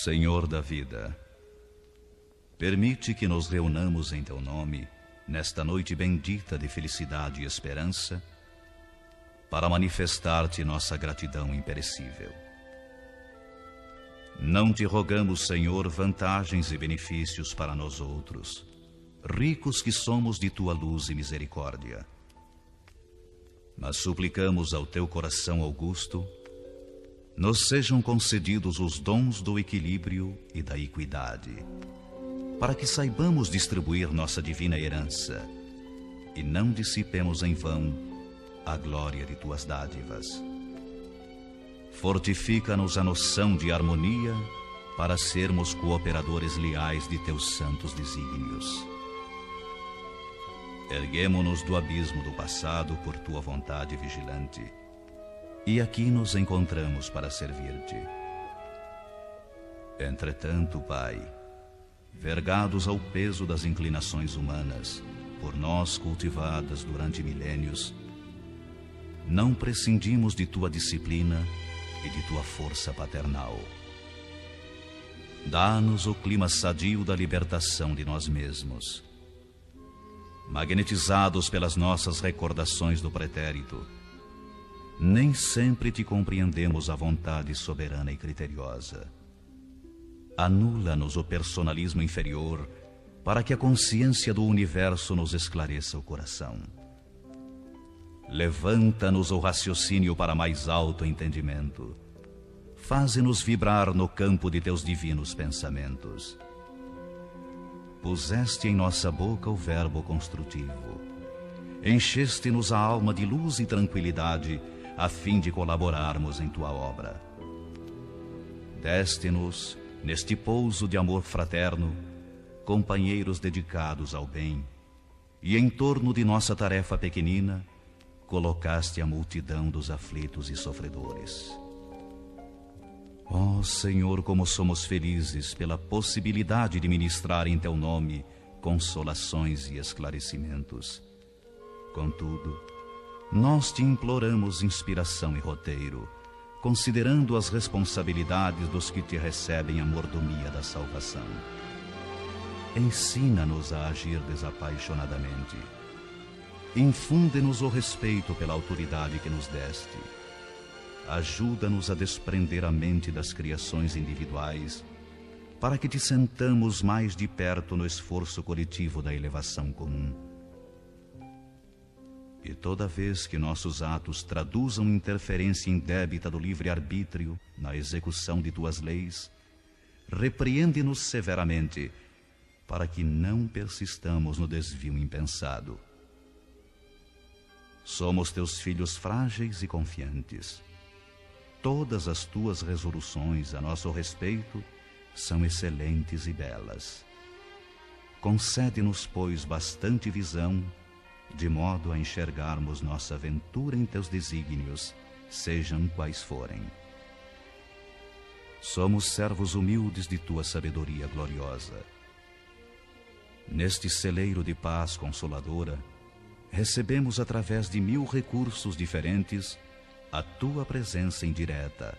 Senhor da vida, permite que nos reunamos em Teu nome, nesta noite bendita de felicidade e esperança, para manifestar-te nossa gratidão imperecível. Não te rogamos, Senhor, vantagens e benefícios para nós outros, ricos que somos de Tua luz e misericórdia. Mas suplicamos ao Teu coração augusto, nos sejam concedidos os dons do equilíbrio e da equidade, para que saibamos distribuir nossa divina herança e não dissipemos em vão a glória de Tuas dádivas. Fortifica-nos a noção de harmonia para sermos cooperadores leais de Teus santos desígnios. Erguemo-nos do abismo do passado por Tua vontade vigilante, e aqui nos encontramos para servir-te. Entretanto, Pai, vergados ao peso das inclinações humanas, por nós cultivadas durante milênios, não prescindimos de Tua disciplina e de Tua força paternal. Dá-nos o clima sadio da libertação de nós mesmos. Magnetizados pelas nossas recordações do pretérito, nem sempre te compreendemos a vontade soberana e criteriosa. Anula-nos o personalismo inferior para que a consciência do universo nos esclareça o coração. Levanta-nos o raciocínio para mais alto entendimento. Faze-nos vibrar no campo de Teus divinos pensamentos. Puseste em nossa boca o verbo construtivo. Encheste-nos a alma de luz e tranquilidade, a fim de colaborarmos em Tua obra. Deste-nos, neste pouso de amor fraterno, companheiros dedicados ao bem, e em torno de nossa tarefa pequenina, colocaste a multidão dos aflitos e sofredores. Ó Senhor, como somos felizes pela possibilidade de ministrar em Teu nome consolações e esclarecimentos. Contudo, nós te imploramos inspiração e roteiro, considerando as responsabilidades dos que te recebem a mordomia da salvação. Ensina-nos a agir desapaixonadamente. Infunde-nos o respeito pela autoridade que nos deste. Ajuda-nos a desprender a mente das criações individuais, para que te sentamos mais de perto no esforço coletivo da elevação comum. E toda vez que nossos atos traduzam interferência indébita do livre-arbítrio na execução de Tuas leis, repreende-nos severamente, para que não persistamos no desvio impensado. Somos Teus filhos frágeis e confiantes. Todas as Tuas resoluções a nosso respeito são excelentes e belas. Concede-nos, pois, bastante visão, de modo a enxergarmos nossa aventura em Teus desígnios, sejam quais forem. Somos servos humildes de Tua sabedoria gloriosa. Neste celeiro de paz consoladora, recebemos através de 1000 recursos diferentes a Tua presença indireta,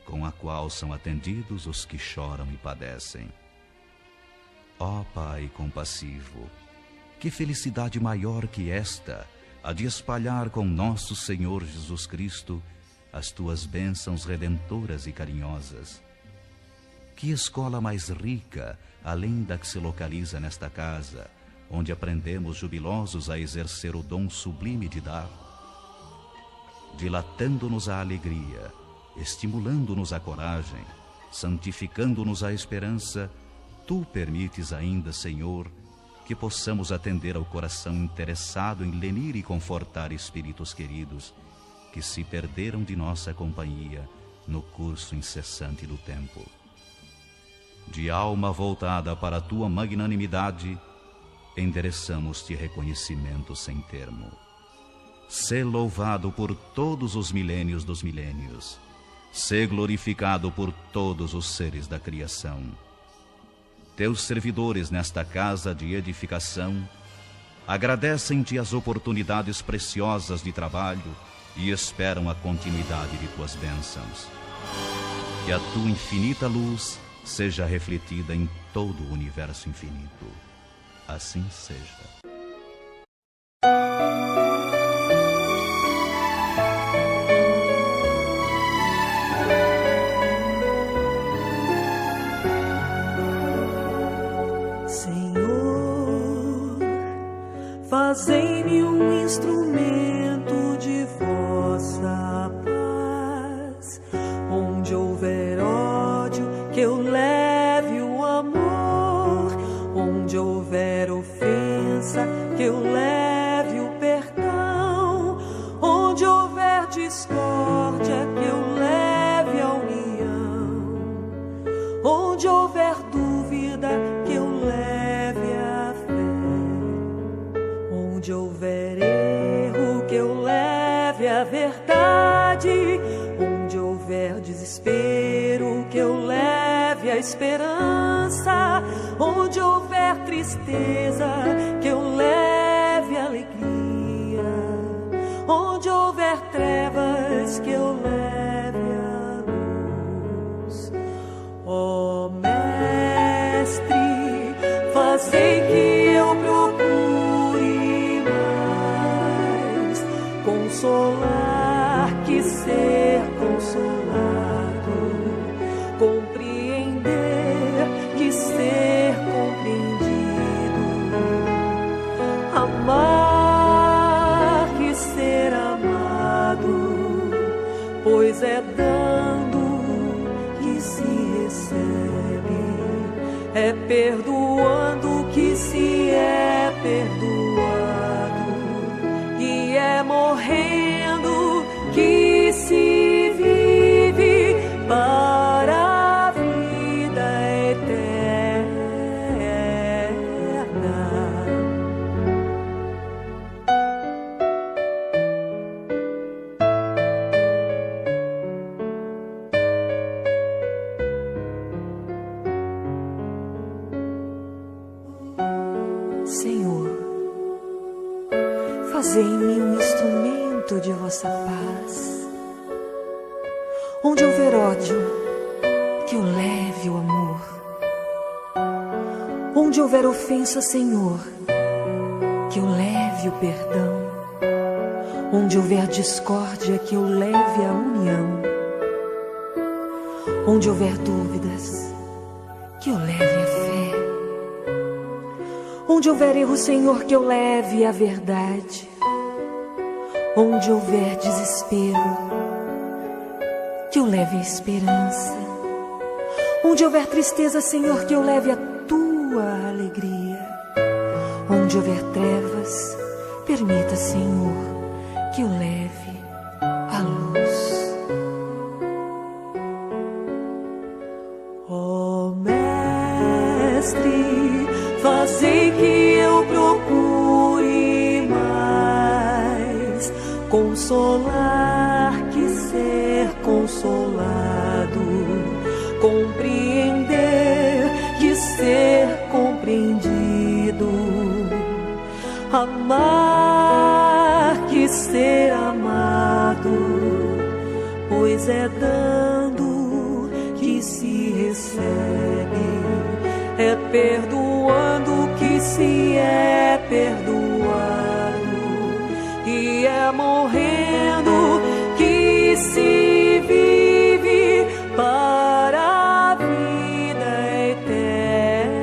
com a qual são atendidos os que choram e padecem. Ó Pai compassivo, que felicidade maior que esta, a de espalhar com nosso Senhor Jesus Cristo as Tuas bênçãos redentoras e carinhosas. Que escola mais rica, além da que se localiza nesta casa, onde aprendemos jubilosos a exercer o dom sublime de dar, dilatando-nos a alegria, estimulando-nos a coragem, santificando-nos a esperança, Tu permites ainda, Senhor, que possamos atender ao coração interessado em lenir e confortar espíritos queridos que se perderam de nossa companhia no curso incessante do tempo. De alma voltada para a Tua magnanimidade, endereçamos-te reconhecimento sem termo. Sê louvado por todos os milênios dos milênios. Sê glorificado por todos os seres da criação. Teus servidores nesta casa de edificação agradecem-te as oportunidades preciosas de trabalho e esperam a continuidade de Tuas bênçãos. Que a Tua infinita luz seja refletida em todo o universo infinito. Assim seja. Fazei-me um instrumento de vossa paz. Onde houver ódio, que eu leve o amor. Onde houver ofensa, que eu leve o perdão. Onde houver discórdia, que eu leve a união. Onde houver dúvida, que eu leve a fé. Onde houver erro, que eu leve a verdade. Onde houver desespero, que eu leve a esperança. Onde houver tristeza, que eu leve a alegria. Onde houver trevas, que eu leve a luz. Ó Mestre, fazei que eu procure mais consolar que ser consolado, compreender que ser compreendido, amar que ser amado, pois é dando que se recebe, é perdoando que se é perdoado, e é morrendo que se vive para a vida eterna. Senhor, fazei-me um instrumento de vossa paz. Onde houver ódio, que eu leve o amor. Onde houver ofensa, Senhor, que eu leve o perdão. Onde houver discórdia, que eu leve a união. Onde houver dúvidas, que eu leve a fé. Onde houver erro, Senhor, que eu leve a verdade. Onde houver desespero, que eu leve a esperança. Onde houver tristeza, Senhor, que eu leve a tua alegria. Onde houver trevas, permita, Senhor, que eu leve a luz. Ó Mestre, fazei que eu procure mais consolar que ser consolado, compreender que ser compreendido, amar que ser amado, pois é dando que se recebe, é perdoando que se é perdoado, e é morrendo que se vive para a vida eterna.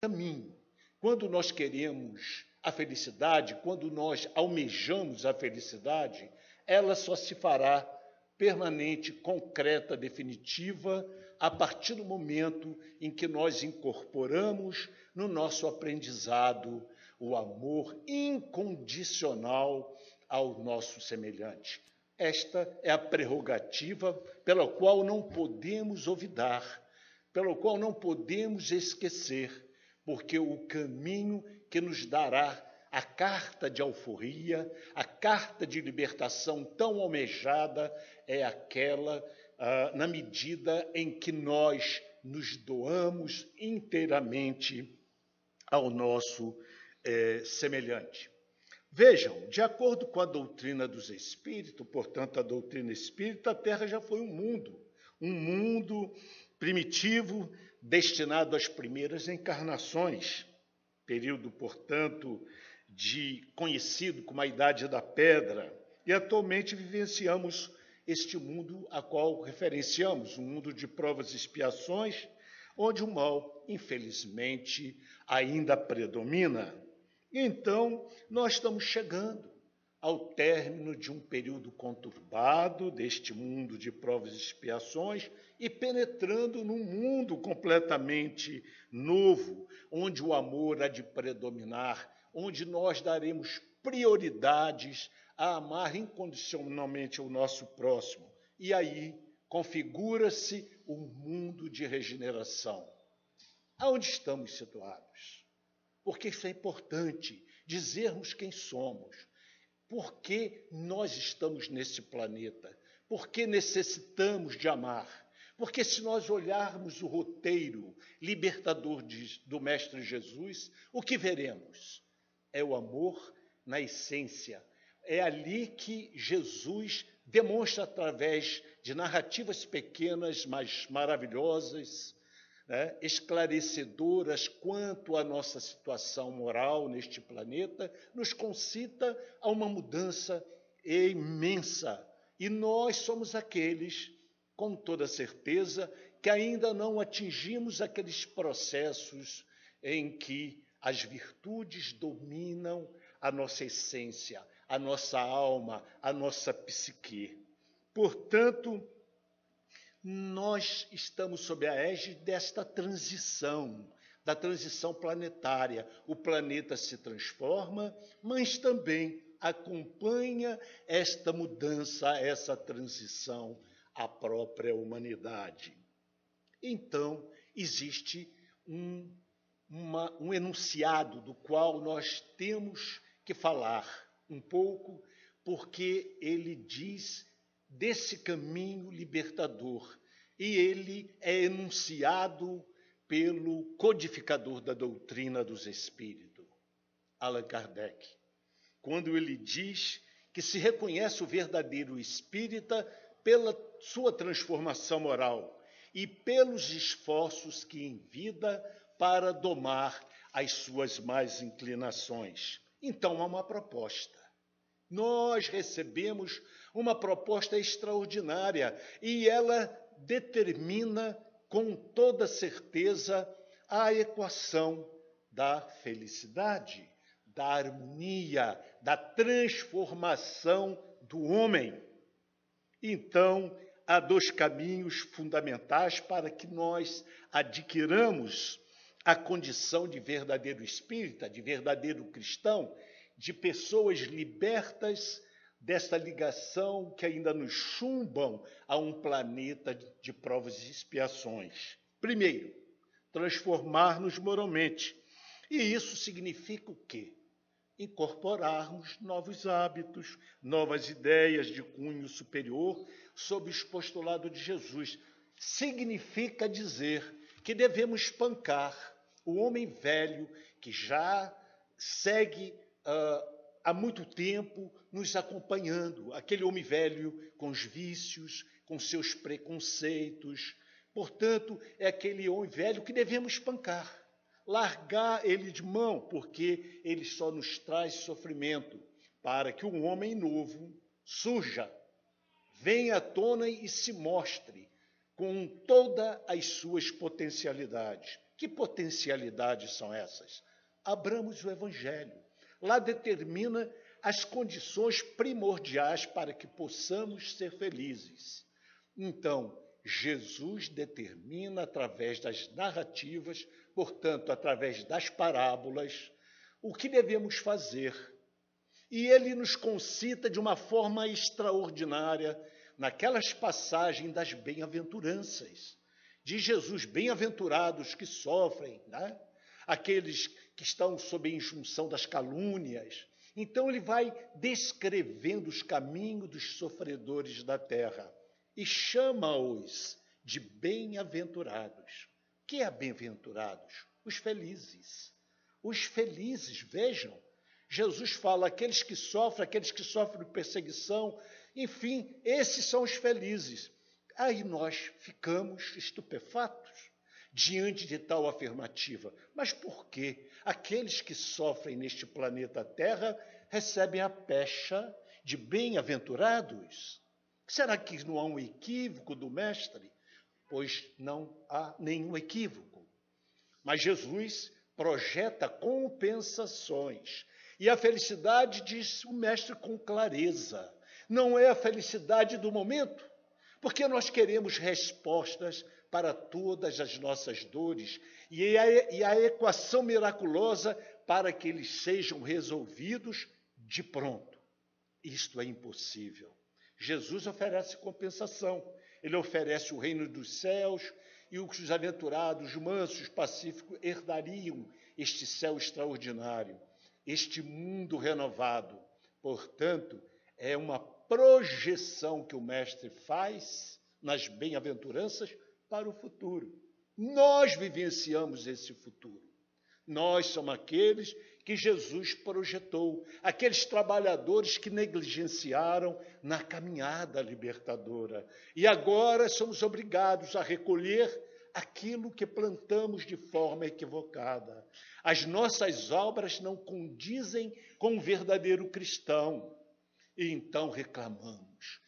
Caminho. Quando nós queremos a felicidade, quando nós almejamos a felicidade, ela só se fará permanente, concreta, definitiva, a partir do momento em que nós incorporamos no nosso aprendizado o amor incondicional ao nosso semelhante. Esta é a prerrogativa pela qual não podemos olvidar, pela qual não podemos esquecer, porque o caminho que nos dará a carta de alforria, a carta de libertação tão almejada, é aquela na medida em que nós nos doamos inteiramente ao nosso semelhante. Vejam, de acordo com a doutrina dos espíritos, portanto, a doutrina espírita, a Terra já foi um mundo primitivo destinado às primeiras encarnações, período, portanto, conhecido como a Idade da Pedra, e atualmente vivenciamos este mundo a qual referenciamos, um mundo de provas e expiações, onde o mal, infelizmente, ainda predomina. Então, nós estamos chegando ao término de um período conturbado deste mundo de provas e expiações e penetrando num mundo completamente novo, onde o amor há de predominar, onde nós daremos prioridades a amar incondicionalmente o nosso próximo. E aí configura-se um mundo de regeneração. Aonde estamos situados? Porque isso é importante, dizermos quem somos, por que nós estamos nesse planeta, por que necessitamos de amar. Porque se nós olharmos o roteiro libertador do Mestre Jesus, o que veremos? É o amor na essência. É ali que Jesus demonstra, através de narrativas pequenas, mas maravilhosas, esclarecedoras quanto à nossa situação moral neste planeta, nos concita a uma mudança imensa. E nós somos aqueles, com toda certeza, que ainda não atingimos aqueles processos em que as virtudes dominam a nossa essência, a nossa alma, a nossa psique. Portanto, nós estamos sob a égide desta transição, da transição planetária. O planeta se transforma, mas também acompanha esta mudança, essa transição, a própria humanidade. Então, existe um enunciado do qual nós temos que falar um pouco, porque ele diz desse caminho libertador, e ele é enunciado pelo codificador da doutrina dos espíritos, Allan Kardec, quando ele diz que se reconhece o verdadeiro espírita pela sua transformação moral e pelos esforços que envida para domar as suas más inclinações. Então, há uma proposta. Nós recebemos uma proposta extraordinária e ela determina com toda certeza a equação da felicidade, da harmonia, da transformação do homem. Então, há dois caminhos fundamentais para que nós adquiramos a condição de verdadeiro espírita, de verdadeiro cristão, de pessoas libertas desta ligação que ainda nos chumbam a um planeta de provas e expiações. Primeiro, transformar-nos moralmente. E isso significa o quê? Incorporarmos novos hábitos, novas ideias de cunho superior sob os postulados de Jesus. Significa dizer que devemos espancar o homem velho que já segue há muito tempo nos acompanhando, aquele homem velho com os vícios, com seus preconceitos. Portanto, é aquele homem velho que devemos espancar, largar ele de mão, porque ele só nos traz sofrimento, para que um homem novo surja, venha à tona e se mostre com todas as suas potencialidades. Que potencialidades são essas? Abramos o Evangelho. Lá determina as condições primordiais para que possamos ser felizes. Então, Jesus determina, através das narrativas, portanto, através das parábolas, o que devemos fazer. E ele nos concita de uma forma extraordinária naquelas passagens das bem-aventuranças. De Jesus, bem-aventurados que sofrem, aqueles que estão sob a injunção das calúnias. Então ele vai descrevendo os caminhos dos sofredores da terra e chama-os de bem-aventurados. Que é bem-aventurados? Os felizes. os felizes. Vejam, Jesus fala, aqueles que sofrem perseguição, enfim, esses são os felizes. Aí nós ficamos estupefatos diante de tal afirmativa. Mas por quê? Aqueles que sofrem neste planeta Terra recebem a pecha de bem-aventurados? Será que não há um equívoco do Mestre? Pois não há nenhum equívoco. Mas Jesus projeta compensações. E a felicidade, diz o Mestre com clareza, não é a felicidade do momento, porque nós queremos respostas para todas as nossas dores e a equação miraculosa para que eles sejam resolvidos de pronto. Isto é impossível. Jesus oferece compensação. Ele oferece o reino dos céus e os aventurados, mansos, pacíficos, herdariam este céu extraordinário, este mundo renovado. Portanto, é uma projeção que o Mestre faz nas bem-aventuranças para o futuro. Nós vivenciamos esse futuro. Nós somos aqueles que Jesus projetou, aqueles trabalhadores que negligenciaram na caminhada libertadora. E agora somos obrigados a recolher aquilo que plantamos de forma equivocada. As nossas obras não condizem com o verdadeiro cristão. E então reclamamos,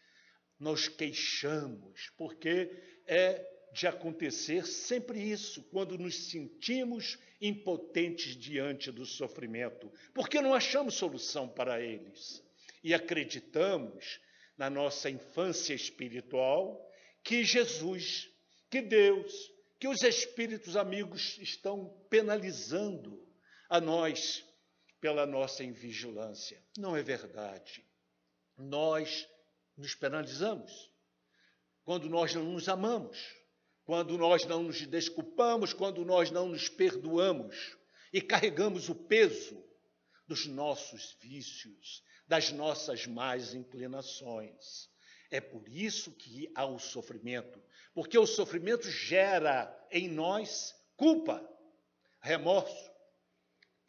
nos queixamos, porque é de acontecer sempre isso, quando nos sentimos impotentes diante do sofrimento, porque não achamos solução para eles. E acreditamos, na nossa infância espiritual, que Jesus, que Deus, que os espíritos amigos estão penalizando a nós pela nossa invigilância. Não é verdade. Nós nos penalizamos quando nós não nos amamos, quando nós não nos desculpamos, quando nós não nos perdoamos e carregamos o peso dos nossos vícios, das nossas más inclinações. É por isso que há o sofrimento, porque o sofrimento gera em nós culpa, remorso.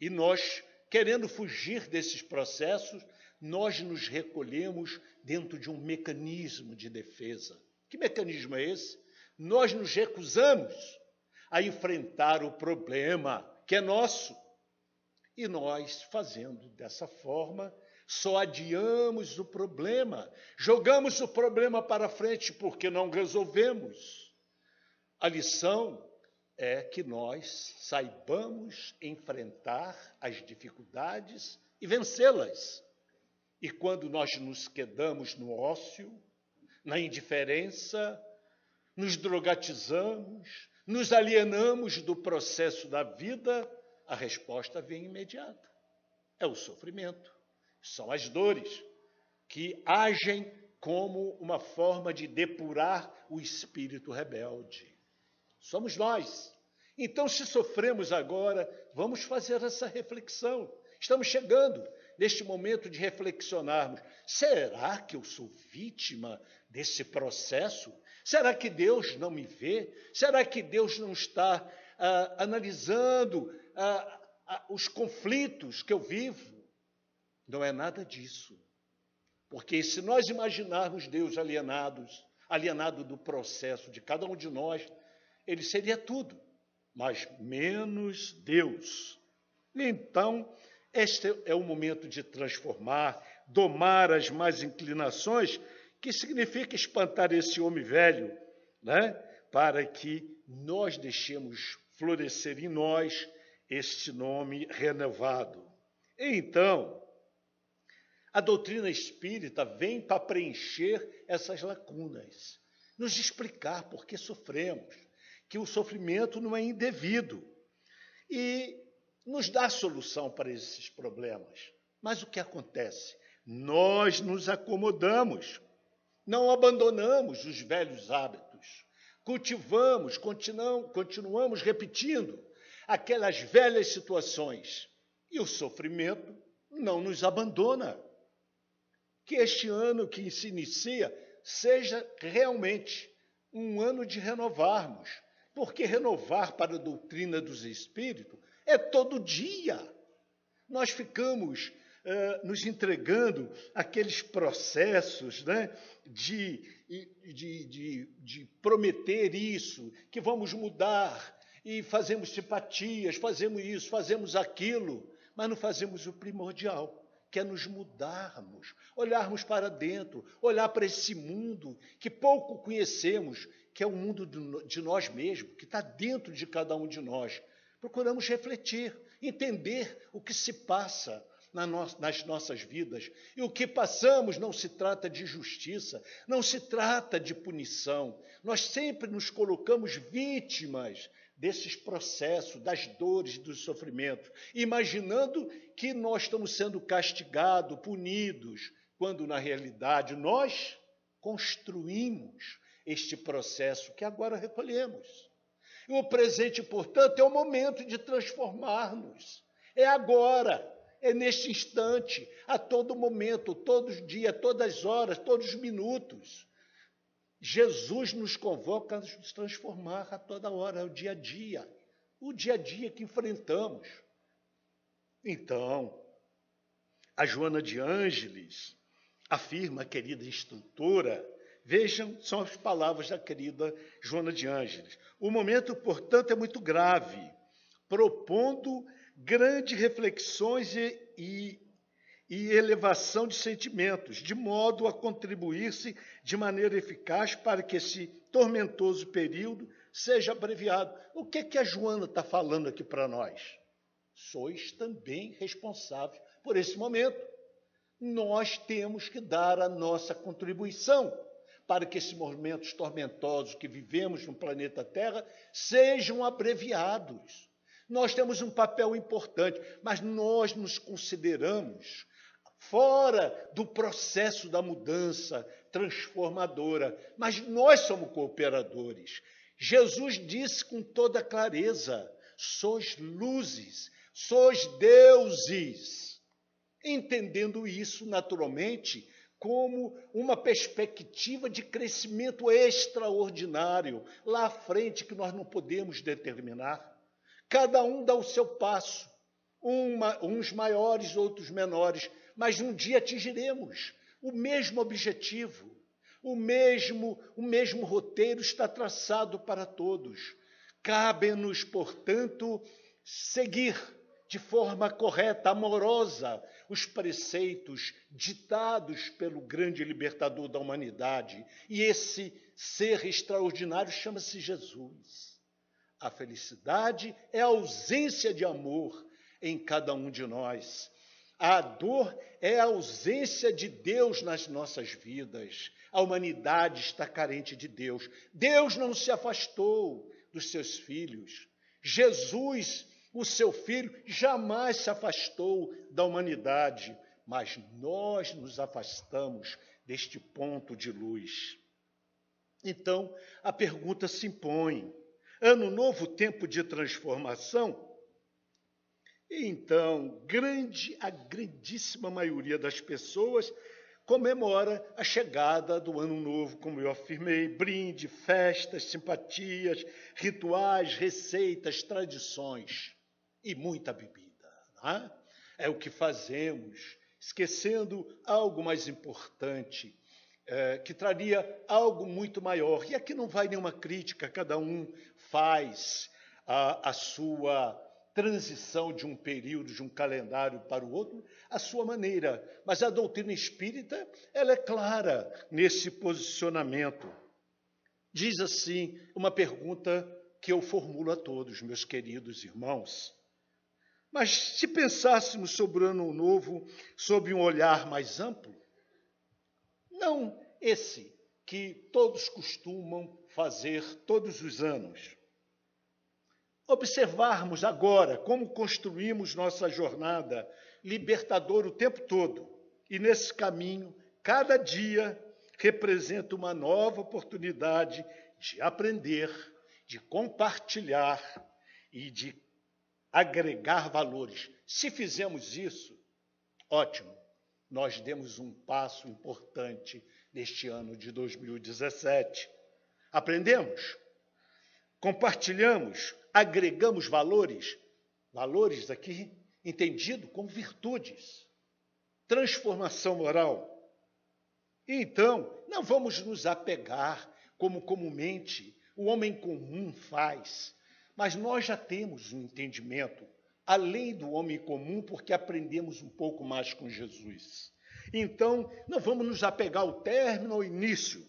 E nós, querendo fugir desses processos, nós nos recolhemos dentro de um mecanismo de defesa. Que mecanismo é esse? Nós nos recusamos a enfrentar o problema que é nosso. E nós, fazendo dessa forma, só adiamos o problema, jogamos o problema para frente porque não resolvemos. A lição é que nós saibamos enfrentar as dificuldades e vencê-las. E quando nós nos quedamos no ócio, na indiferença, nos drogatizamos, nos alienamos do processo da vida, a resposta vem imediata. É o sofrimento. São as dores que agem como uma forma de depurar o espírito rebelde. Somos nós. Então, se sofremos agora, vamos fazer essa reflexão. Estamos chegando neste momento de reflexionarmos. Será que eu sou vítima desse processo? Será que Deus não me vê? Será que Deus não está analisando os conflitos que eu vivo? Não é nada disso. Porque se nós imaginarmos Deus alienado do processo de cada um de nós, ele seria tudo, mas menos Deus. Então, este é o momento de transformar, domar as más inclinações, que significa espantar esse homem velho, né? Para que nós deixemos florescer em nós este nome renovado. Então, a doutrina espírita vem para preencher essas lacunas, nos explicar por que sofremos, que o sofrimento não é indevido e nos dá solução para esses problemas. Mas o que acontece? Nós nos acomodamos, não abandonamos os velhos hábitos, cultivamos, continuamos repetindo aquelas velhas situações e o sofrimento não nos abandona. Que este ano que se inicia seja realmente um ano de renovarmos, porque renovar para a doutrina dos espíritos É todo dia. Nós ficamos nos entregando aqueles processos, né, de prometer isso, que vamos mudar, e fazemos simpatias, fazemos isso, fazemos aquilo, mas não fazemos o primordial, que é nos mudarmos, olharmos para dentro, olhar para esse mundo que pouco conhecemos, que é o mundo de nós mesmos, que está dentro de cada um de nós. Procuramos refletir, entender o que se passa nas nossas vidas. E o que passamos não se trata de justiça, não se trata de punição. Nós sempre nos colocamos vítimas desses processos, das dores, dos sofrimentos, imaginando que nós estamos sendo castigados, punidos, quando na realidade nós construímos este processo que agora recolhemos. E o presente, portanto, é o momento de transformar-nos. É agora. É neste instante, a todo momento, todos os dias, todas as horas, todos os minutos. Jesus nos convoca a nos transformar a toda hora, o dia a dia que enfrentamos. Então, a Joana de Ângeles afirma, a querida instrutora, vejam, são as palavras da querida Joana de Ângeles. O momento, portanto, é muito grave, propondo grandes reflexões e elevação de sentimentos, de modo a contribuir-se de maneira eficaz para que esse tormentoso período seja abreviado. O que a Joana está falando aqui para nós? Sois também responsáveis por esse momento. Nós temos que dar a nossa contribuição para que esses momentos tormentosos que vivemos no planeta Terra sejam abreviados. Nós temos um papel importante, mas nós nos consideramos fora do processo da mudança transformadora, mas nós somos cooperadores. Jesus disse com toda clareza, sois luzes, sois deuses, entendendo isso naturalmente como uma perspectiva de crescimento extraordinário, lá à frente que nós não podemos determinar. Cada um dá o seu passo, uns maiores, outros menores, mas um dia atingiremos o mesmo objetivo, o mesmo roteiro está traçado para todos. Cabe-nos, portanto, seguir de forma correta, amorosa, os preceitos ditados pelo grande libertador da humanidade. E esse ser extraordinário chama-se Jesus. A felicidade é a ausência de amor em cada um de nós. A dor é a ausência de Deus nas nossas vidas. A humanidade está carente de Deus. Deus não se afastou dos seus filhos. Jesus, o seu filho, jamais se afastou da humanidade, mas nós nos afastamos deste ponto de luz. Então, a pergunta se impõe: ano novo, tempo de transformação? E então, a grandíssima maioria das pessoas comemora a chegada do ano novo, como eu afirmei, brinde, festas, simpatias, rituais, receitas, tradições e muita bebida. Não é? É o que fazemos, esquecendo algo mais importante, que traria algo muito maior. E aqui não vai nenhuma crítica, cada um faz a sua transição de um período, de um calendário para o outro, à sua maneira. Mas a doutrina espírita, ela é clara nesse posicionamento. Diz assim, uma pergunta que eu formulo a todos, meus queridos irmãos. Mas se pensássemos sobre o ano novo, sob um olhar mais amplo, não esse que todos costumam fazer todos os anos. Observarmos agora como construímos nossa jornada libertadora o tempo todo. E nesse caminho, cada dia representa uma nova oportunidade de aprender, de compartilhar e de agregar valores. Se fizermos isso, ótimo, nós demos um passo importante neste ano de 2017. Aprendemos, compartilhamos, agregamos valores, Valores aqui entendido como virtudes, transformação moral. Então, não vamos nos apegar como comumente o homem comum faz, mas nós já temos um entendimento além do homem comum, porque aprendemos um pouco mais com Jesus. Então, não vamos nos apegar ao término, ao início.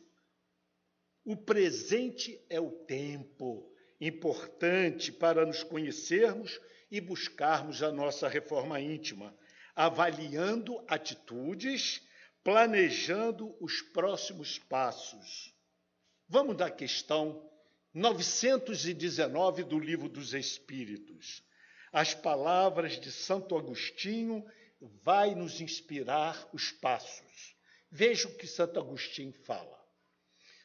O presente é o tempo importante para nos conhecermos e buscarmos a nossa reforma íntima, avaliando atitudes, planejando os próximos passos. Vamos da questão 919 do Livro dos Espíritos. As palavras de Santo Agostinho vai nos inspirar os passos. Veja o que Santo Agostinho fala.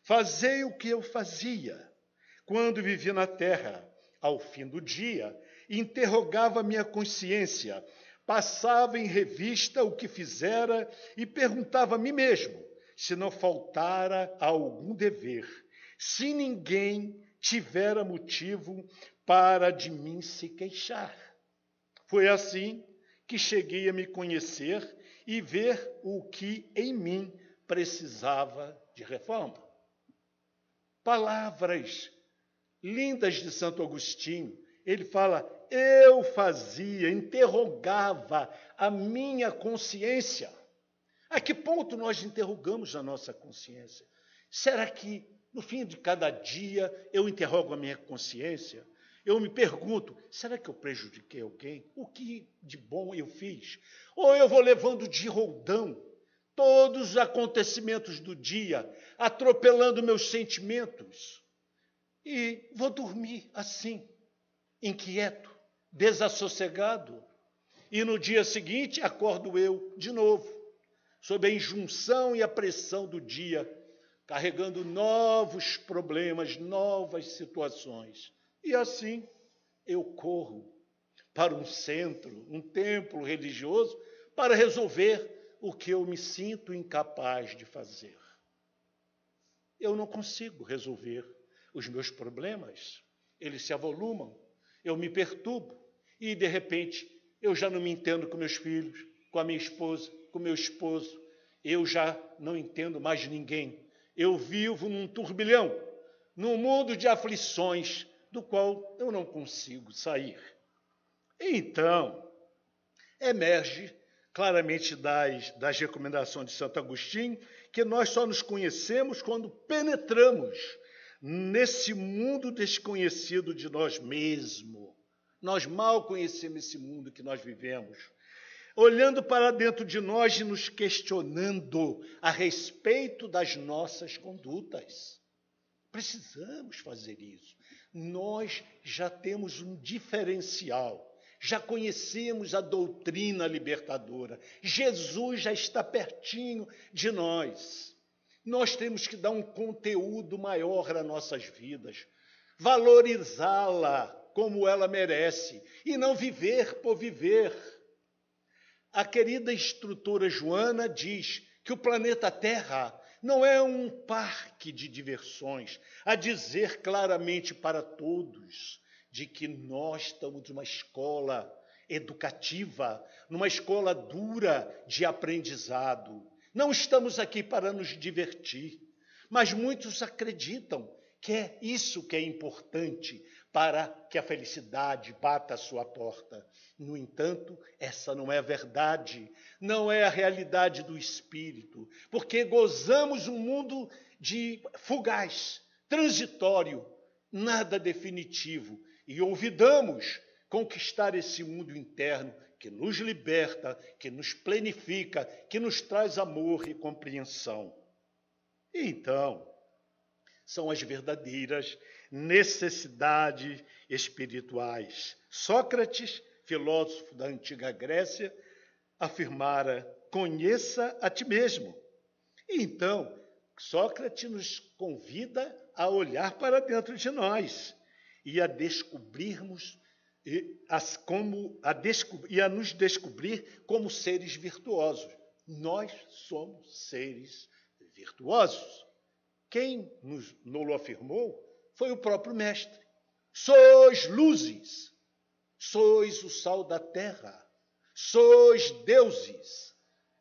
Fazei o que eu fazia quando vivi na terra. Ao fim do dia, interrogava minha consciência, passava em revista o que fizera e perguntava a mim mesmo se não faltara a algum dever, se ninguém tivera motivo para de mim se queixar. Foi assim que cheguei a me conhecer e ver o que em mim precisava de reforma. Palavras lindas de Santo Agostinho. Ele fala, eu fazia, interrogava a minha consciência. A que ponto nós interrogamos a nossa consciência? Será que no fim de cada dia eu interrogo a minha consciência? Eu me pergunto, será que eu prejudiquei alguém? O que de bom eu fiz? Ou eu vou levando de roldão todos os acontecimentos do dia, atropelando meus sentimentos, e vou dormir assim, inquieto, desassossegado, e no dia seguinte acordo eu de novo, sob a injunção e a pressão do dia, carregando novos problemas, novas situações. E assim eu corro para um centro, um templo religioso, para resolver o que eu me sinto incapaz de fazer. Eu não consigo resolver os meus problemas, eles se avolumam, eu me perturbo e, de repente, eu já não me entendo com meus filhos, com a minha esposa, com meu esposo, eu já não entendo mais ninguém. Eu vivo num turbilhão, num mundo de aflições, do qual eu não consigo sair. Então, emerge claramente das recomendações de Santo Agostinho que nós só nos conhecemos quando penetramos nesse mundo desconhecido de nós mesmos. Nós mal conhecemos esse mundo que nós vivemos. Olhando para dentro de nós e nos questionando a respeito das nossas condutas. Precisamos fazer isso. Nós já temos um diferencial. Já conhecemos a doutrina libertadora. Jesus já está pertinho de nós. Nós temos que dar um conteúdo maior às nossas vidas, valorizá-la como ela merece e não viver por viver. A querida instrutora Joana diz que o planeta Terra não é um parque de diversões, a dizer claramente para todos de que nós estamos numa escola educativa, numa escola dura de aprendizado. Não estamos aqui para nos divertir, mas muitos acreditam que é isso que é importante para que a felicidade bata à sua porta. No entanto, essa não é a verdade, não é a realidade do espírito, porque gozamos um mundo de fugaz, transitório, nada definitivo, e olvidamos conquistar esse mundo interno que nos liberta, que nos plenifica, que nos traz amor e compreensão. Então, são as verdadeiras necessidades espirituais. Sócrates, filósofo da antiga Grécia, afirmara, conheça a ti mesmo. E então, Sócrates nos convida a olhar para dentro de nós e a descobrirmos a nos descobrir como seres virtuosos. Nós somos seres virtuosos. Quem nos afirmou foi o próprio Mestre. Sois luzes, sois o sal da terra, sois deuses.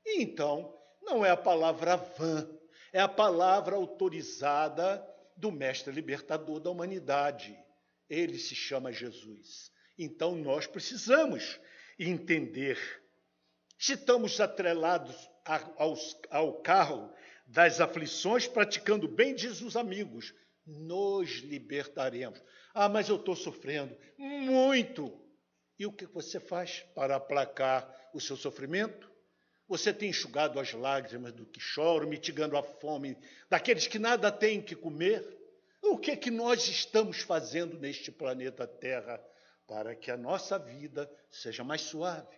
E então, não é a palavra vã, é a palavra autorizada do mestre libertador da humanidade. Ele se chama Jesus. Então, nós precisamos entender. Se estamos atrelados ao carro das aflições, praticando bem, diz os amigos, nos libertaremos. Ah, mas eu estou sofrendo muito. E o que você faz para aplacar o seu sofrimento? Você tem enxugado as lágrimas do que choram, mitigando a fome daqueles que nada têm que comer? O que é que nós estamos fazendo neste planeta Terra para que a nossa vida seja mais suave,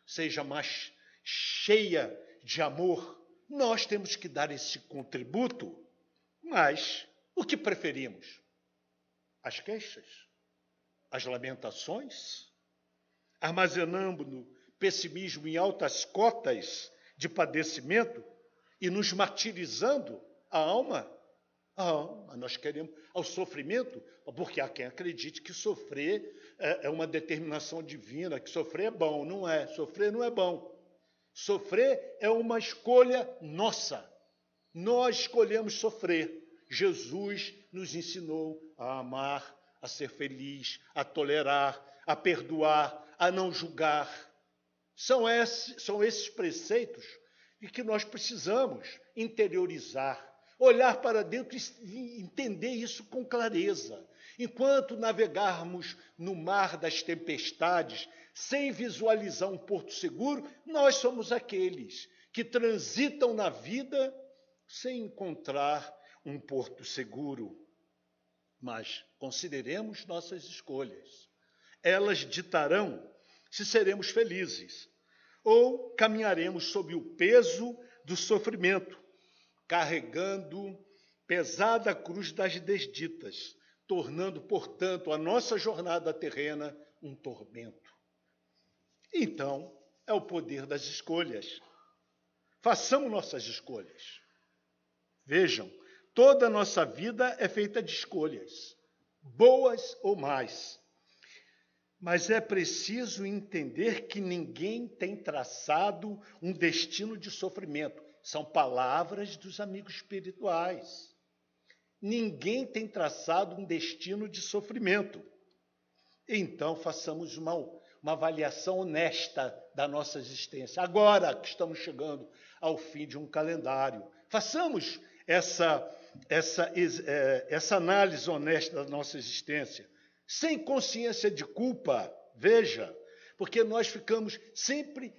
seja mais cheia de amor? Nós temos que dar esse contributo, mas o que preferimos? As queixas? As lamentações? Armazenando pessimismo em altas cotas de padecimento e nos martirizando a alma? Nós queremos ao sofrimento, porque há quem acredite que sofrer é uma determinação divina, que sofrer é bom. Não é, sofrer não é bom. Sofrer é uma escolha nossa. Nós escolhemos sofrer. Jesus nos ensinou a amar, a ser feliz, a tolerar, a perdoar, a não julgar. São esses preceitos e que nós precisamos interiorizar, olhar para dentro e entender isso com clareza. Enquanto navegarmos no mar das tempestades, sem visualizar um porto seguro, nós somos aqueles que transitam na vida sem encontrar um porto seguro. Mas consideremos nossas escolhas. Elas ditarão se seremos felizes ou caminharemos sob o peso do sofrimento, carregando pesada cruz das desditas, tornando, portanto, a nossa jornada terrena um tormento. Então, é o poder das escolhas. Façamos nossas escolhas. Vejam, toda a nossa vida é feita de escolhas, boas ou más. Mas é preciso entender que ninguém tem traçado um destino de sofrimento. São palavras dos amigos espirituais. Ninguém tem traçado um destino de sofrimento. Então, façamos uma avaliação honesta da nossa existência. Agora que estamos chegando ao fim de um calendário, façamos essa análise honesta da nossa existência, sem consciência de culpa, veja, porque nós ficamos sempre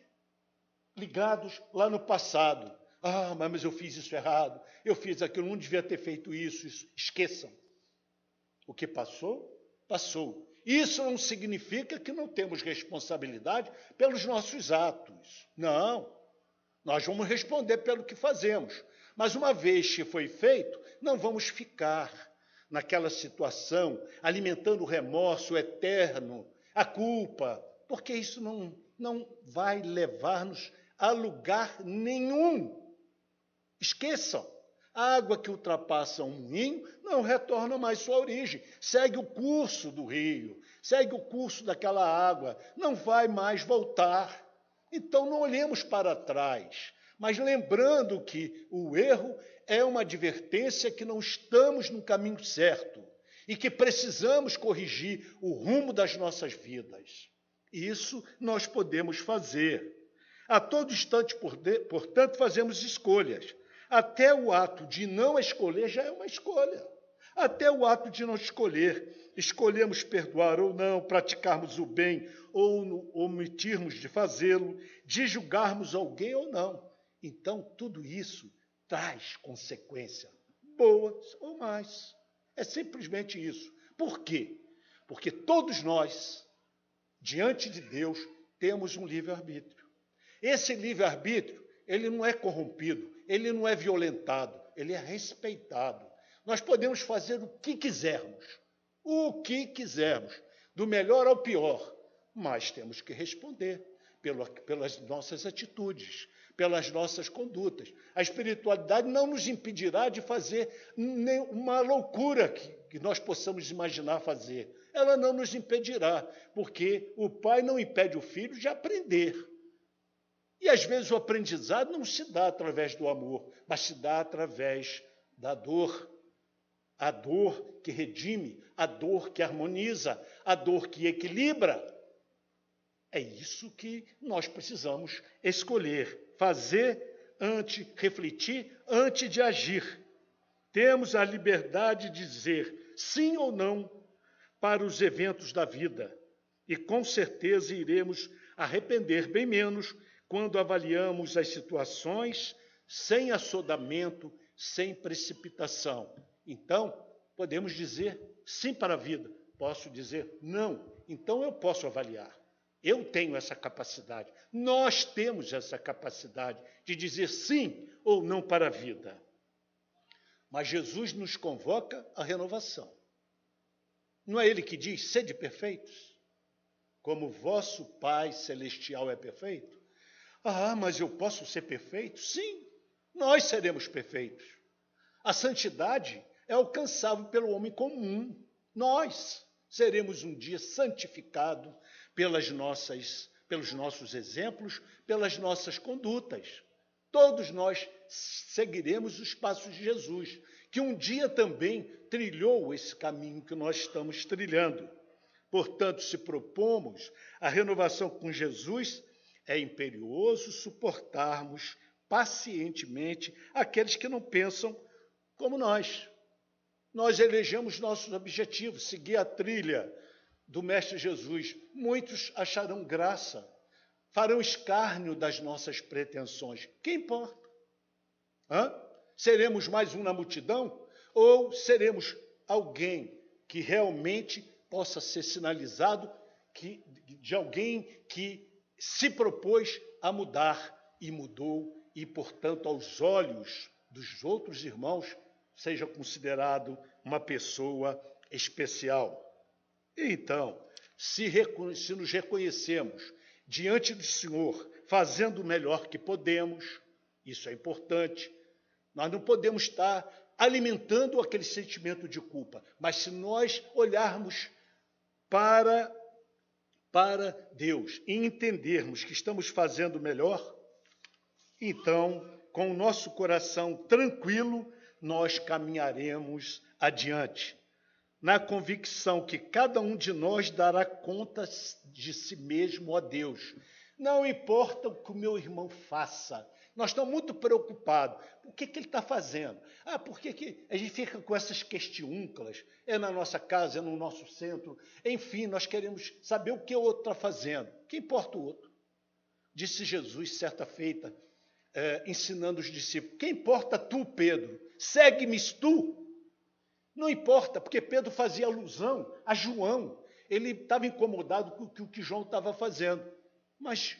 ligados lá no passado. Ah, mas eu fiz isso errado, eu fiz aquilo, não devia ter feito isso. Esqueçam. O que passou, passou. Isso não significa que não temos responsabilidade pelos nossos atos. Não. Nós vamos responder pelo que fazemos. Mas uma vez que foi feito, não vamos ficar naquela situação, alimentando o remorso eterno, a culpa, porque isso não vai levar-nos a lugar nenhum. Esqueçam, a água que ultrapassa um moinho não retorna mais sua origem, segue o curso do rio, segue o curso daquela água, não vai mais voltar. Então não olhemos para trás, mas lembrando que o erro é uma advertência que não estamos no caminho certo e que precisamos corrigir o rumo das nossas vidas. Isso nós podemos fazer. A todo instante, portanto, fazemos escolhas. Até o ato de não escolher já é uma escolha. Até o ato de não escolher. Escolhemos perdoar ou não, praticarmos o bem ou omitirmos de fazê-lo, de julgarmos alguém ou não. Então, tudo isso traz consequência, boas ou más. É simplesmente isso. Por quê? Porque todos nós, diante de Deus, temos um livre-arbítrio. Esse livre-arbítrio, ele não é corrompido, ele não é violentado, ele é respeitado. Nós podemos fazer o que quisermos, do melhor ao pior, mas temos que responder pelas nossas atitudes, pelas nossas condutas. A espiritualidade não nos impedirá de fazer uma loucura que nós possamos imaginar fazer. Ela não nos impedirá, porque o pai não impede o filho de aprender. E, às vezes, o aprendizado não se dá através do amor, mas se dá através da dor. A dor que redime, a dor que harmoniza, a dor que equilibra. É isso que nós precisamos escolher, fazer refletir antes de agir. Temos a liberdade de dizer sim ou não para os eventos da vida e, com certeza, iremos arrepender bem menos quando avaliamos as situações sem assodamento, sem precipitação. Então, podemos dizer sim para a vida, posso dizer não, então eu posso avaliar. Eu tenho essa capacidade, nós temos essa capacidade de dizer sim ou não para a vida. Mas Jesus nos convoca à renovação. Não é Ele que diz, sede perfeitos, como vosso Pai Celestial é perfeito? Ah, mas eu posso ser perfeito? Sim, nós seremos perfeitos. A santidade é alcançável pelo homem comum. Nós seremos um dia santificados pelos nossos exemplos, pelas nossas condutas. Todos nós seguiremos os passos de Jesus, que um dia também trilhou esse caminho que nós estamos trilhando. Portanto, se propomos a renovação com Jesus, é imperioso suportarmos pacientemente aqueles que não pensam como nós. Nós elegemos nossos objetivos, seguir a trilha do Mestre Jesus. Muitos acharão graça, farão escárnio das nossas pretensões. Que importa? Seremos mais um na multidão? Ou seremos alguém que realmente possa ser sinalizado de alguém que se propôs a mudar e mudou e, portanto, aos olhos dos outros irmãos, seja considerado uma pessoa especial. Então, se nos reconhecemos diante do Senhor, fazendo o melhor que podemos, isso é importante. Nós não podemos estar alimentando aquele sentimento de culpa, mas se nós olharmos para Deus e entendermos que estamos fazendo o melhor, então, com o nosso coração tranquilo, nós caminharemos adiante, na convicção que cada um de nós dará conta de si mesmo a Deus. Não importa o que o meu irmão faça, nós estamos muito preocupados. O que ele está fazendo? Por que a gente fica com essas questiúnculas? É na nossa casa, é no nosso centro. Enfim, nós queremos saber o que o outro está fazendo. O que importa o outro? Disse Jesus, certa feita, ensinando os discípulos, que importa tu, Pedro? Segue-me tu. Não importa, porque Pedro fazia alusão a João. Ele estava incomodado com o que João estava fazendo. Mas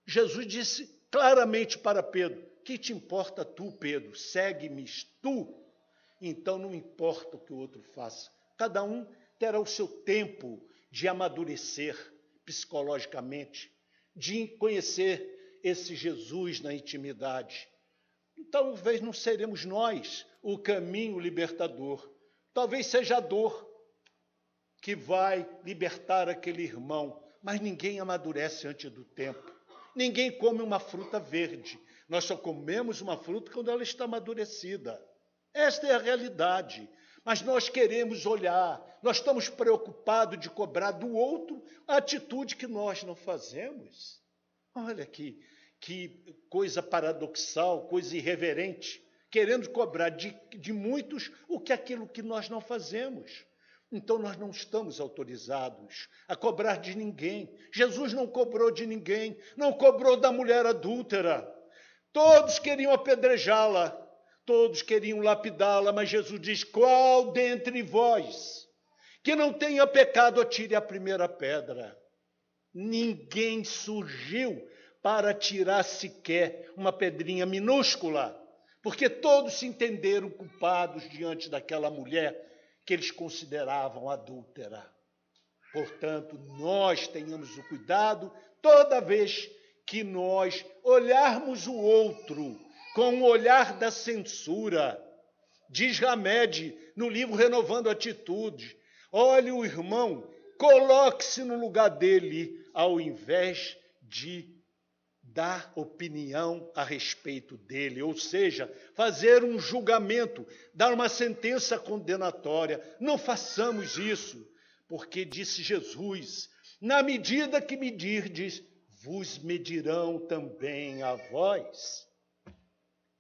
Jesus disse claramente para Pedro, que te importa tu, Pedro? Segue-me tu. Então não importa o que o outro faça. Cada um terá o seu tempo de amadurecer psicologicamente, de conhecer esse Jesus na intimidade. Talvez não seremos nós o caminho libertador. Talvez seja a dor que vai libertar aquele irmão. Mas ninguém amadurece antes do tempo. Ninguém come uma fruta verde. Nós só comemos uma fruta quando ela está amadurecida. Esta é a realidade. Mas nós queremos olhar, nós estamos preocupados de cobrar do outro a atitude que nós não fazemos. Olha aqui. Que coisa paradoxal, coisa irreverente, querendo cobrar de muitos aquilo que nós não fazemos. Então, nós não estamos autorizados a cobrar de ninguém. Jesus não cobrou de ninguém, não cobrou da mulher adúltera. Todos queriam apedrejá-la, todos queriam lapidá-la, mas Jesus diz, qual dentre vós que não tenha pecado, atire a primeira pedra. Ninguém surgiu para tirar sequer uma pedrinha minúscula, porque todos se entenderam culpados diante daquela mulher que eles consideravam adúltera. Portanto, nós tenhamos o cuidado, toda vez que nós olharmos o outro com o olhar da censura. Diz Hamed no livro Renovando Atitudes: olhe o irmão, coloque-se no lugar dele, ao invés de dar opinião a respeito dele, ou seja, fazer um julgamento, dar uma sentença condenatória. Não façamos isso, porque disse Jesus: na medida que medirdes, vos medirão também a vós.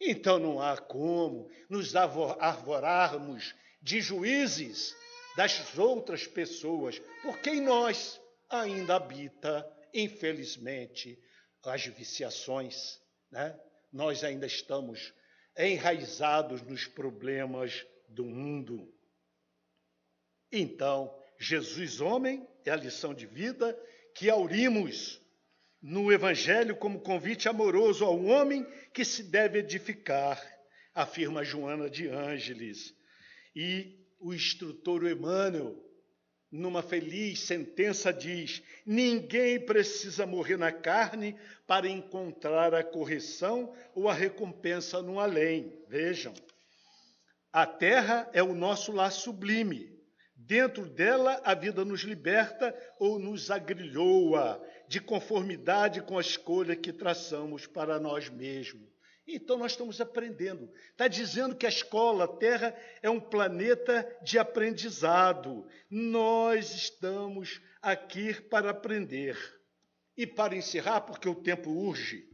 Então não há como nos arvorarmos de juízes das outras pessoas, porque em nós ainda habita, infelizmente, as viciações, né? Nós ainda estamos enraizados nos problemas do mundo. Então, Jesus homem é a lição de vida que aurimos no Evangelho como convite amoroso ao homem que se deve edificar, afirma Joana de Ângeles. E o instrutor Emmanuel, numa feliz sentença, diz: ninguém precisa morrer na carne para encontrar a correção ou a recompensa no além. Vejam, a terra é o nosso lar sublime. Dentro dela, a vida nos liberta ou nos agrilhoa, de conformidade com a escolha que traçamos para nós mesmos. Então, nós estamos aprendendo. Está dizendo que a escola, a Terra, é um planeta de aprendizado. Nós estamos aqui para aprender. E para encerrar, porque o tempo urge,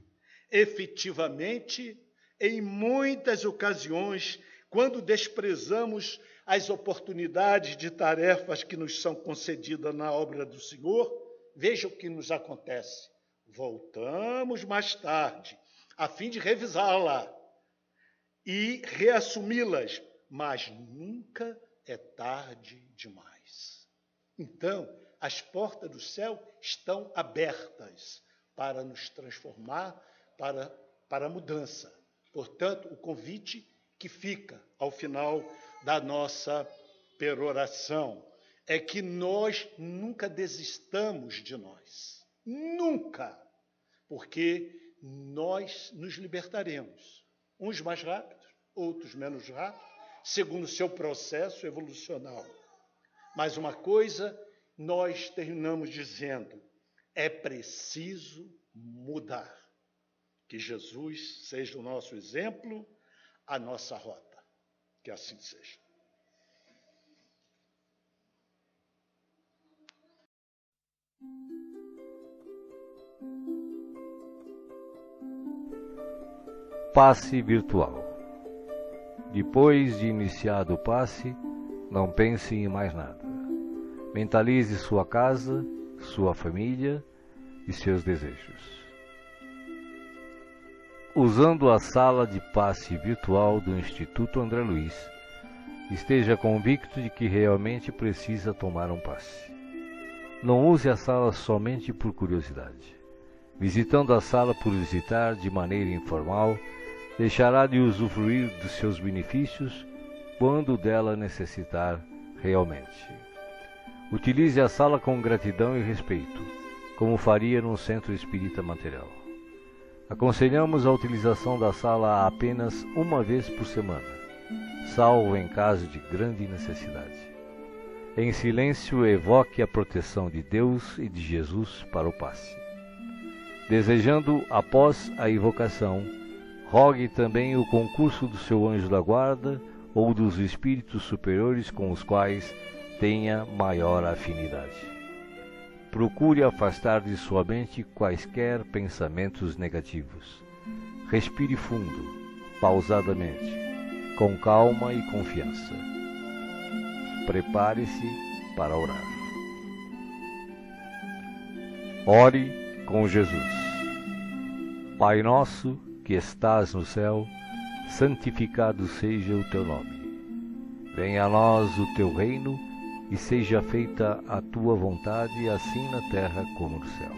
efetivamente, em muitas ocasiões, quando desprezamos as oportunidades de tarefas que nos são concedidas na obra do Senhor, veja o que nos acontece. Voltamos mais tarde, a fim de revisá-la e reassumi-las, mas nunca é tarde demais. Então, as portas do céu estão abertas para nos transformar, para a mudança. Portanto, o convite que fica ao final da nossa peroração é que nós nunca desistamos de nós. Nunca! Porque nós nos libertaremos. Uns mais rápidos, outros menos rápidos, segundo o seu processo evolucional. Mas uma coisa nós terminamos dizendo: é preciso mudar. Que Jesus seja o nosso exemplo, a nossa rota. Que assim seja. Passe virtual. Depois de iniciado o passe, não pense em mais nada. Mentalize sua casa, sua família e seus desejos. Usando a sala de passe virtual do Instituto André Luiz, esteja convicto de que realmente precisa tomar um passe. Não use a sala somente por curiosidade. Visitando a sala por visitar de maneira informal, deixará de usufruir dos seus benefícios quando dela necessitar realmente. Utilize a sala com gratidão e respeito, como faria num centro espírita material. Aconselhamos a utilização da sala apenas uma vez por semana, salvo em caso de grande necessidade. Em silêncio, evoque a proteção de Deus e de Jesus para o passe. Desejando, após a invocação, rogue também o concurso do seu anjo da guarda ou dos espíritos superiores com os quais tenha maior afinidade. Procure afastar de sua mente quaisquer pensamentos negativos. Respire fundo, pausadamente, com calma e confiança. Prepare-se para orar. Ore com Jesus. Pai nosso, que estás no céu, santificado seja o teu nome. Venha a nós o teu reino e seja feita a tua vontade, assim na terra como no céu.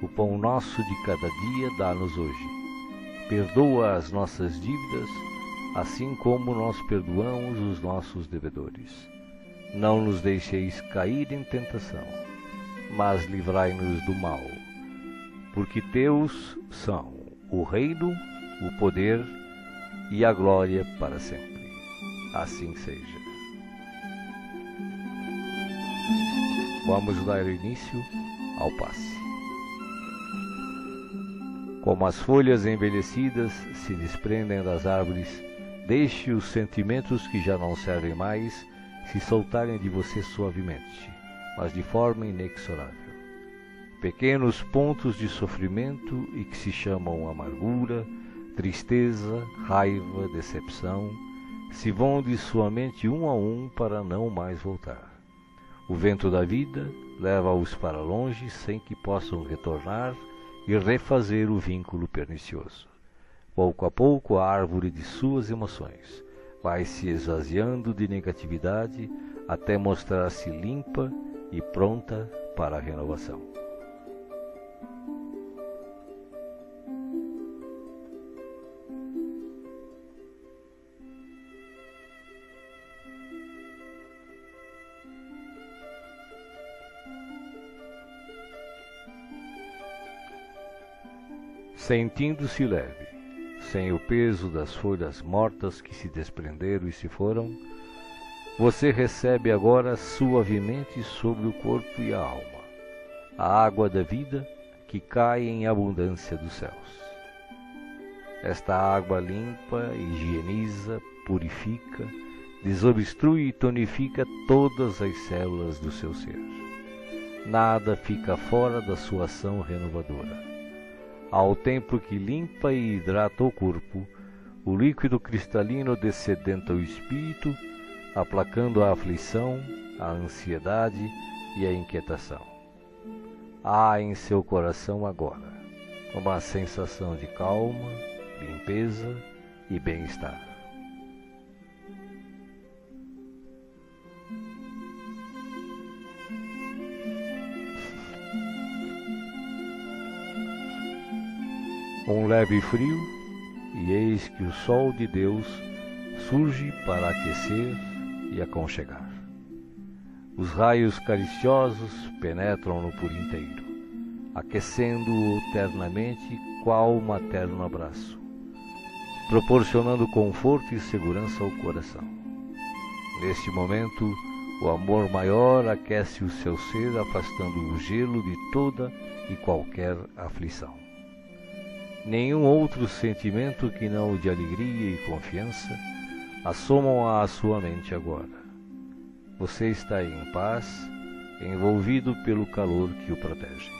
O pão nosso de cada dia dá-nos hoje. Perdoa as nossas dívidas, assim como nós perdoamos os nossos devedores. Não nos deixeis cair em tentação, mas livrai-nos do mal. porque teus são o reino, o poder e a glória para sempre. Assim seja. Vamos dar início ao passe. Como as folhas envelhecidas se desprendem das árvores, deixe os sentimentos que já não servem mais se soltarem de você suavemente, mas de forma inexorável. Pequenos pontos de sofrimento e que se chamam amargura, tristeza, raiva, decepção, se vão de sua mente um a um para não mais voltar. O vento da vida leva-os para longe sem que possam retornar e refazer o vínculo pernicioso. Pouco a pouco a árvore de suas emoções vai se esvaziando de negatividade até mostrar-se limpa e pronta para a renovação. Sentindo-se leve, sem o peso das folhas mortas que se desprenderam e se foram, você recebe agora suavemente sobre o corpo e a alma a água da vida que cai em abundância dos céus. Esta água limpa, higieniza, purifica, desobstrui e tonifica todas as células do seu ser. Nada fica fora da sua ação renovadora. Ao tempo que limpa e hidrata o corpo, o líquido cristalino descedenta o espírito, aplacando a aflição, a ansiedade e a inquietação. Há em seu coração agora uma sensação de calma, limpeza e bem-estar. Um leve frio, e eis que o sol de Deus surge para aquecer e aconchegar. Os raios cariciosos penetram-no por inteiro, aquecendo-o ternamente qual um materno abraço, proporcionando conforto e segurança ao coração. Neste momento, o amor maior aquece o seu ser, afastando o gelo de toda e qualquer aflição. Nenhum outro sentimento que não o de alegria e confiança assomam à sua mente agora. Você está em paz, envolvido pelo calor que o protege.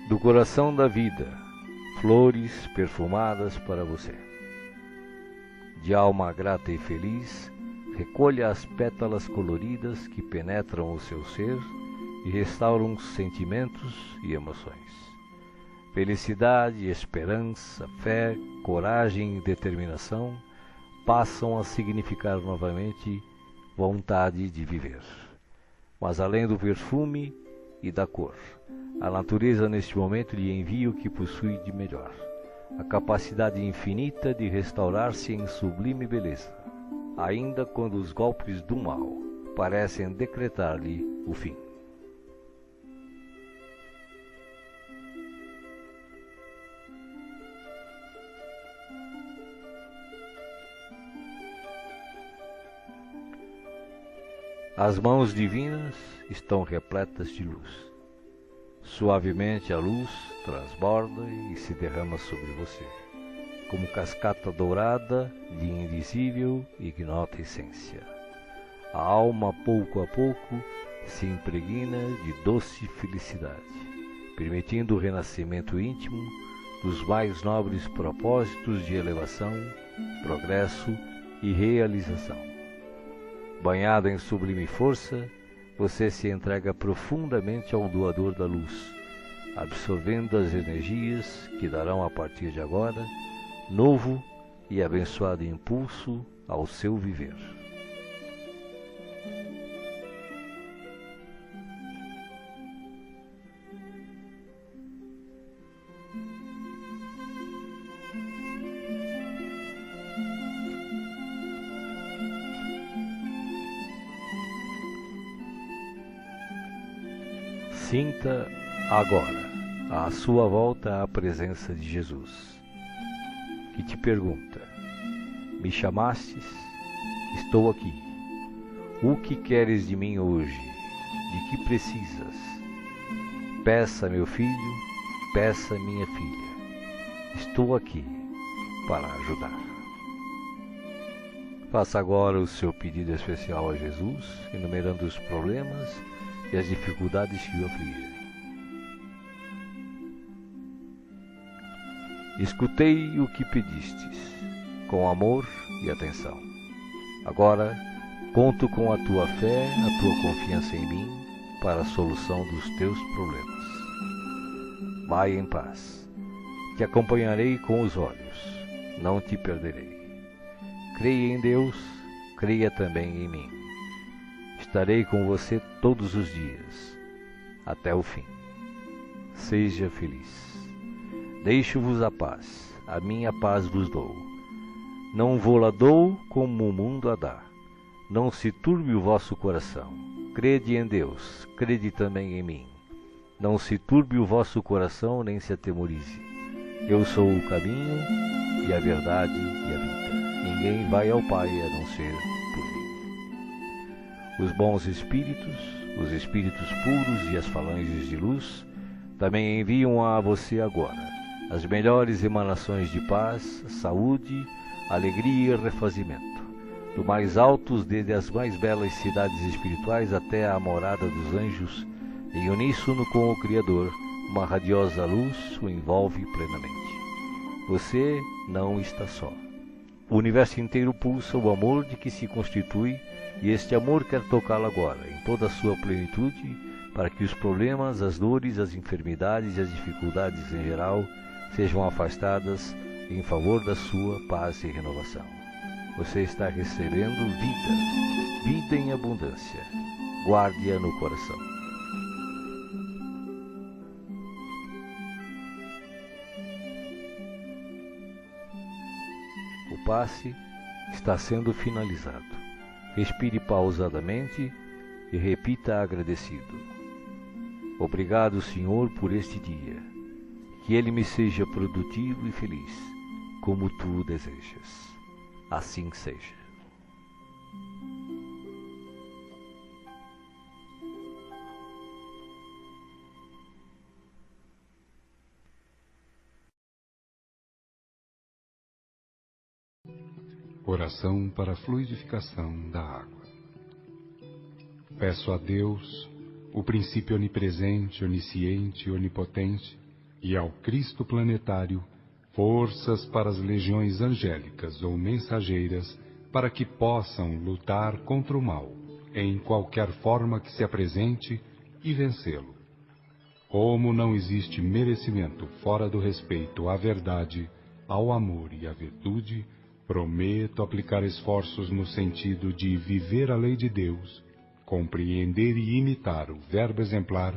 Do coração da vida, flores perfumadas para você. De alma grata e feliz, recolha as pétalas coloridas que penetram o seu ser e restauram sentimentos e emoções. Felicidade, esperança, fé, coragem e determinação passam a significar novamente vontade de viver. Mas além do perfume e da cor, a natureza neste momento lhe envia o que possui de melhor, a capacidade infinita de restaurar-se em sublime beleza, ainda quando os golpes do mal parecem decretar-lhe o fim. As mãos divinas estão repletas de luz. Suavemente a luz transborda e se derrama sobre você, como cascata dourada de invisível e ignota essência. A alma, pouco a pouco, se impregna de doce felicidade, permitindo o renascimento íntimo dos mais nobres propósitos de elevação, progresso e realização. Banhado em sublime força, você se entrega profundamente ao doador da luz, absorvendo as energias que darão a partir de agora novo e abençoado impulso ao seu viver. Sinta agora, à sua volta, a presença de Jesus, que te pergunta: me chamastes? Estou aqui. O que queres de mim hoje? De que precisas? Peça, meu filho, peça, minha filha. Estou aqui para ajudar. Faça agora o seu pedido especial a Jesus, enumerando os problemas e as dificuldades que o afligem. Escutei o que pedistes, com amor e atenção. Agora, conto com a tua fé, a tua confiança em mim, para a solução dos teus problemas. Vai em paz. Te acompanharei com os olhos, não te perderei. Creia em Deus, creia também em mim. Estarei com você todos os dias, até o fim. Seja feliz. Deixo-vos a paz, a minha paz vos dou. Não vou-la dou como o mundo a dá. Não se turbe o vosso coração. Crede em Deus, crede também em mim. Não se turbe o vosso coração, nem se atemorize. Eu sou o caminho e a verdade e a vida. Ninguém vai ao Pai a não ser por mim. Os bons espíritos, os espíritos puros e as falanges de luz também enviam a você agora as melhores emanações de paz, saúde, alegria e refazimento, do mais altos desde as mais belas cidades espirituais até a morada dos anjos, em uníssono com o Criador, uma radiosa luz o envolve plenamente. Você não está só. O universo inteiro pulsa o amor de que se constitui, e este amor quer tocá-lo agora, em toda a sua plenitude, para que os problemas, as dores, as enfermidades e as dificuldades em geral sejam afastadas em favor da sua paz e renovação. Você está recebendo vida, vida em abundância. Guarde-a no coração. O passe está sendo finalizado. Respire pausadamente e repita agradecido: obrigado, Senhor, por este dia. Que ele me seja produtivo e feliz, como tu o desejas. Assim seja. Oração para a fluidificação da água. Peço a Deus, o princípio onipresente, onisciente e onipotente, e ao Cristo planetário, forças para as legiões angélicas ou mensageiras, para que possam lutar contra o mal, em qualquer forma que se apresente, e vencê-lo. Como não existe merecimento fora do respeito à verdade, ao amor e à virtude, prometo aplicar esforços no sentido de viver a lei de Deus, compreender e imitar o verbo exemplar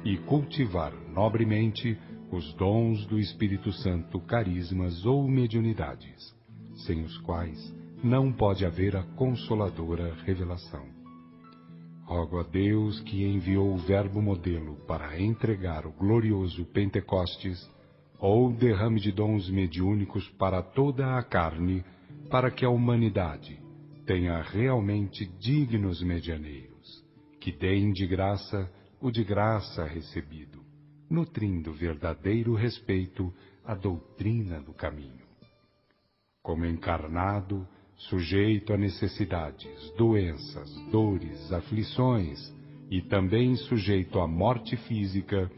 e cultivar nobremente os dons do Espírito Santo, carismas ou mediunidades, sem os quais não pode haver a consoladora revelação. Rogo a Deus, que enviou o verbo modelo para entregar o glorioso Pentecostes, ou derrame de dons mediúnicos para toda a carne, para que a humanidade tenha realmente dignos medianeiros, que deem de graça o de graça recebido, nutrindo verdadeiro respeito à doutrina do caminho. Como encarnado, sujeito a necessidades, doenças, dores, aflições, e também sujeito à morte física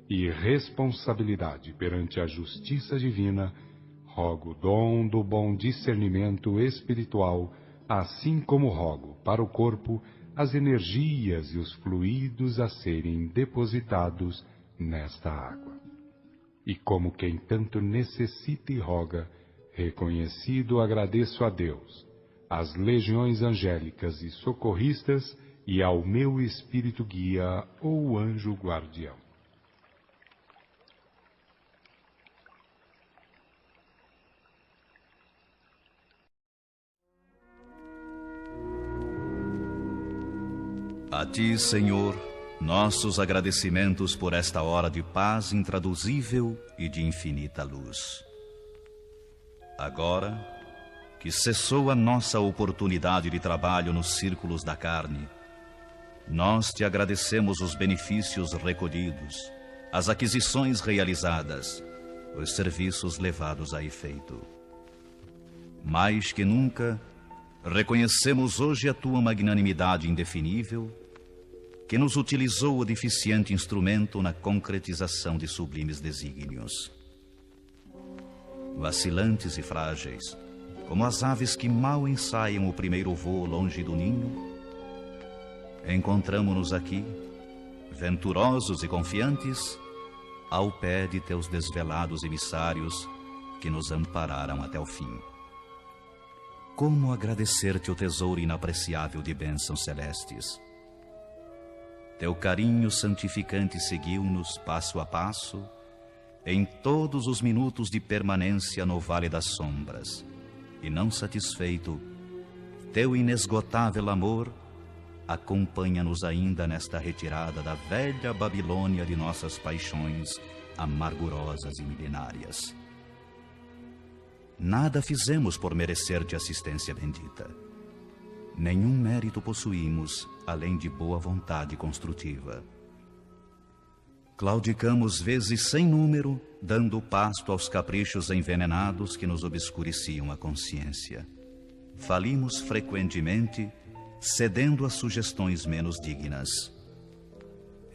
e responsabilidade perante a justiça divina, rogo o dom do bom discernimento espiritual, assim como rogo para o corpo as energias e os fluidos a serem depositados nesta água. E como quem tanto necessita e roga, reconhecido agradeço a Deus, às legiões angélicas e socorristas e ao meu espírito guia ou anjo guardião. A ti, Senhor, nossos agradecimentos por esta hora de paz intraduzível e de infinita luz. Agora que cessou a nossa oportunidade de trabalho nos círculos da carne, nós te agradecemos os benefícios recolhidos, as aquisições realizadas, os serviços levados a efeito. Mais que nunca, reconhecemos hoje a tua magnanimidade indefinível, que nos utilizou o deficiente instrumento na concretização de sublimes desígnios. Vacilantes e frágeis, como as aves que mal ensaiam o primeiro voo longe do ninho, encontramo-nos aqui, venturosos e confiantes, ao pé de teus desvelados emissários que nos ampararam até o fim. Como agradecer-te o tesouro inapreciável de bênçãos celestes? Teu carinho santificante seguiu-nos passo a passo, em todos os minutos de permanência no Vale das Sombras, e não satisfeito, teu inesgotável amor acompanha-nos ainda nesta retirada da velha Babilônia de nossas paixões amargurosas e milenárias. Nada fizemos por merecer-te assistência bendita. Nenhum mérito possuímos, além de boa vontade construtiva. Claudicamos vezes sem número, dando pasto aos caprichos envenenados que nos obscureciam a consciência. Falimos frequentemente, cedendo a sugestões menos dignas.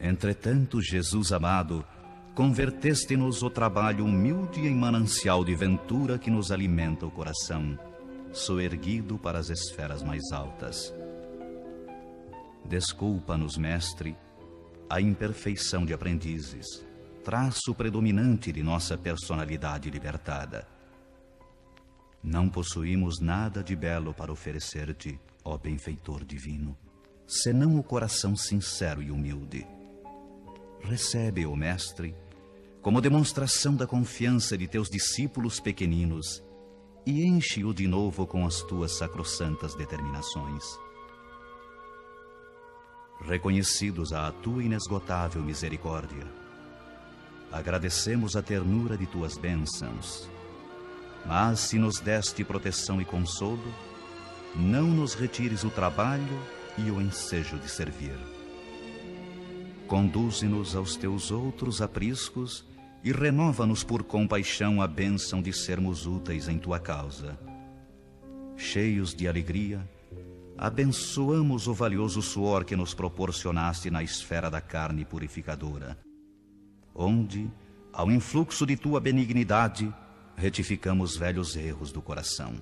Entretanto, Jesus amado, converteste-nos o trabalho humilde em manancial de ventura que nos alimenta o coração, soerguido para as esferas mais altas. Desculpa-nos, Mestre, a imperfeição de aprendizes, traço predominante de nossa personalidade libertada. Não possuímos nada de belo para oferecer-te, ó benfeitor divino, senão o coração sincero e humilde. Recebe, ó Mestre, como demonstração da confiança de teus discípulos pequeninos e enche-o de novo com as tuas sacrossantas determinações. Reconhecidos à tua inesgotável misericórdia, agradecemos a ternura de tuas bênçãos, mas se nos deste proteção e consolo, não nos retires o trabalho e o ensejo de servir. Conduze-nos aos teus outros apriscos e renova-nos por compaixão a bênção de sermos úteis em tua causa. Cheios de alegria, abençoamos o valioso suor que nos proporcionaste na esfera da carne purificadora, onde, ao influxo de tua benignidade, retificamos velhos erros do coração.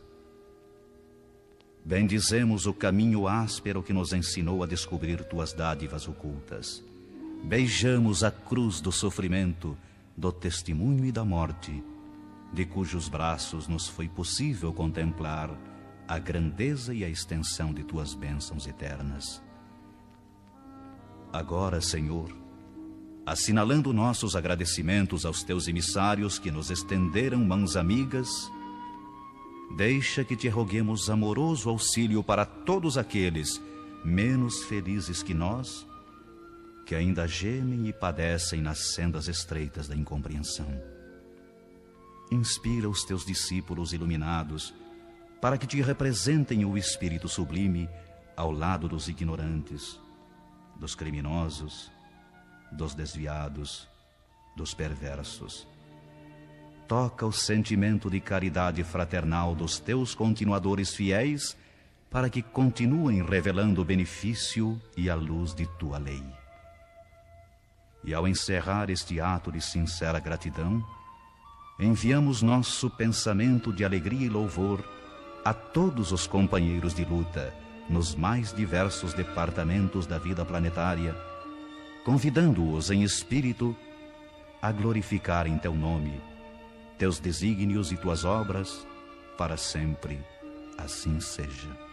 Bendizemos o caminho áspero que nos ensinou a descobrir tuas dádivas ocultas. Beijamos a cruz do sofrimento, do testemunho e da morte, de cujos braços nos foi possível contemplar a grandeza e a extensão de tuas bênçãos eternas. Agora, Senhor, assinalando nossos agradecimentos aos teus emissários que nos estenderam mãos amigas, deixa que te roguemos amoroso auxílio para todos aqueles menos felizes que nós, que ainda gemem e padecem nas sendas estreitas da incompreensão. Inspira os teus discípulos iluminados para que te representem o Espírito sublime ao lado dos ignorantes, dos criminosos, dos desviados, dos perversos. Toca o sentimento de caridade fraternal dos teus continuadores fiéis para que continuem revelando o benefício e a luz de tua lei. E ao encerrar este ato de sincera gratidão, enviamos nosso pensamento de alegria e louvor a todos os companheiros de luta nos mais diversos departamentos da vida planetária, convidando-os em espírito a glorificar em teu nome, teus desígnios e tuas obras, para sempre assim seja.